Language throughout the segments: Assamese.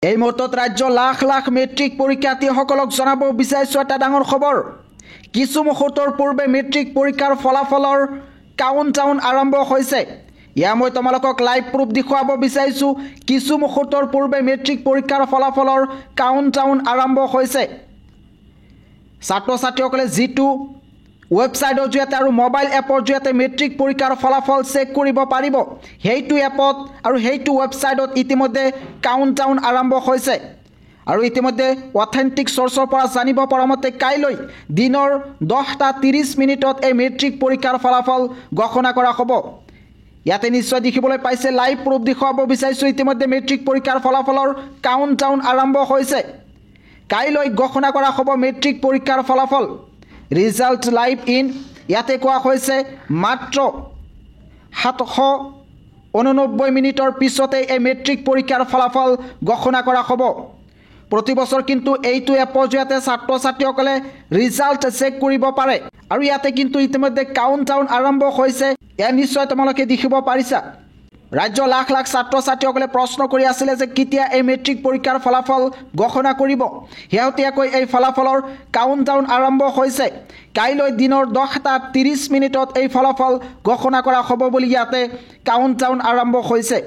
এই মুহূৰ্তত ৰাজ্য লাখ লাখ মেট্ৰিক পৰীক্ষাৰ্থীসকলক জনাব বিচাৰিছোঁ এটা ডাঙৰ খবৰ। কিছু মুহূৰ্তৰ পূৰ্বে মেট্ৰিক পৰীক্ষাৰ ফলাফলৰ কাউণ্টডাউন আৰম্ভ হৈছে। ইয়া মই তোমালোকক লাইভ প্ৰুফ দেখুৱাব বিচাৰিছোঁ। কিছু মুহূৰ্তৰ পূৰ্বে মেট্ৰিক পৰীক্ষাৰ ফলাফলৰ কাউণ্টডাউন আৰম্ভ হৈছে। ছাত্ৰ ছাত্ৰীসকলে যিটো ৱেবছাইটৰ জৰিয়তে আৰু মোবাইল এপৰ জৰিয়তে মেট্ৰিক পৰীক্ষাৰ ফলাফল চেক কৰিব পাৰিব, সেইটো এপত আৰু সেইটো ৱেবছাইটত ইতিমধ্যে কাউণ্টডাউন আৰম্ভ হৈছে। আৰু ইতিমধ্যে অথেণ্টিক চ'ৰ্চৰ পৰা জানিব পৰা মতে কাইলৈ দিনৰ 10:30 এই মেট্ৰিক পৰীক্ষাৰ ফলাফল ঘোষণা কৰা হ'ব। ইয়াতে নিশ্চয় দেখিবলৈ পাইছে, লাইভ প্ৰুফ দেখুৱাব বিচাৰিছোঁ। ইতিমধ্যে মেট্ৰিক পৰীক্ষাৰ ফলাফলৰ কাউণ্টডাউন আৰম্ভ হৈছে। কাইলৈ ঘোষণা কৰা হ'ব মেট্ৰিক পৰীক্ষাৰ ফলাফল। ৰিজাল্ট লাইভ ইন ইয়াতে কোৱা হৈছে মাত্ৰ 789 মিনিটৰ পিছতে এই মেট্ৰিক পৰীক্ষাৰ ফলাফল ঘোষণা কৰা হ'ব। প্ৰতি বছৰ কিন্তু এইটো এপৰ জৰিয়তে ছাত্ৰ ছাত্ৰীসকলে ৰিজাল্ট চেক কৰিব পাৰে। আৰু ইয়াতে কিন্তু ইতিমধ্যে কাউণ্টডাউন আৰম্ভ হৈছে। এয়া নিশ্চয় তোমালোকে দেখিব পাৰিছা। ৰাজ্য লাখ লাখ ছাত্ৰ ছাত্ৰীসকলে প্ৰশ্ন কৰি আছিলে যে কেতিয়া এই মেট্ৰিক পৰীক্ষাৰ ফলাফল ঘোষণা কৰিব। শেহতীয়াকৈ এই ফলাফলৰ কাউণ্টডাউন আৰম্ভ হৈছে। কাইলৈ দিনৰ 10:30 এই ফলাফল ঘোষণা কৰা হ'ব বুলি ইয়াতে কাউণ্টডাউন আৰম্ভ হৈছে।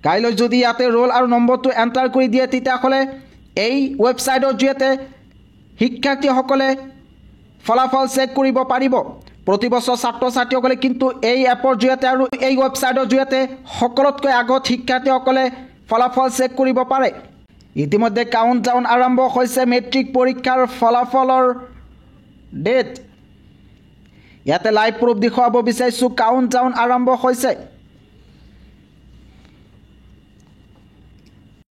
কাইলৈ যদি ইয়াতে ৰোল আৰু নম্বৰটো এণ্টাৰ কৰি দিয়ে, তেতিয়াহ'লে এই ৱেবছাইটৰ জৰিয়তে শিক্ষাৰ্থীসকলে ফলাফল চেক কৰিব পাৰিব। প্ৰতি বছৰ ছাত্ৰ ছাত্ৰীসকলে কিন্তু এই এপৰ জৰিয়তে আৰু এই ৱেবছাইটৰ জৰিয়তে সকলোতকৈ আগত শিক্ষাৰ্থীসকলে ফলাফল চেক কৰিব পাৰে। ইতিমধ্যে কাউণ্টডাউন আৰম্ভ হৈছে মেট্ৰিক পৰীক্ষাৰ ফলাফলৰ ডেট। ইয়াতে লাইভ প্ৰুফ দেখুৱাব বিচাৰিছোঁ। কাউণ্টডাউন আৰম্ভ হৈছে।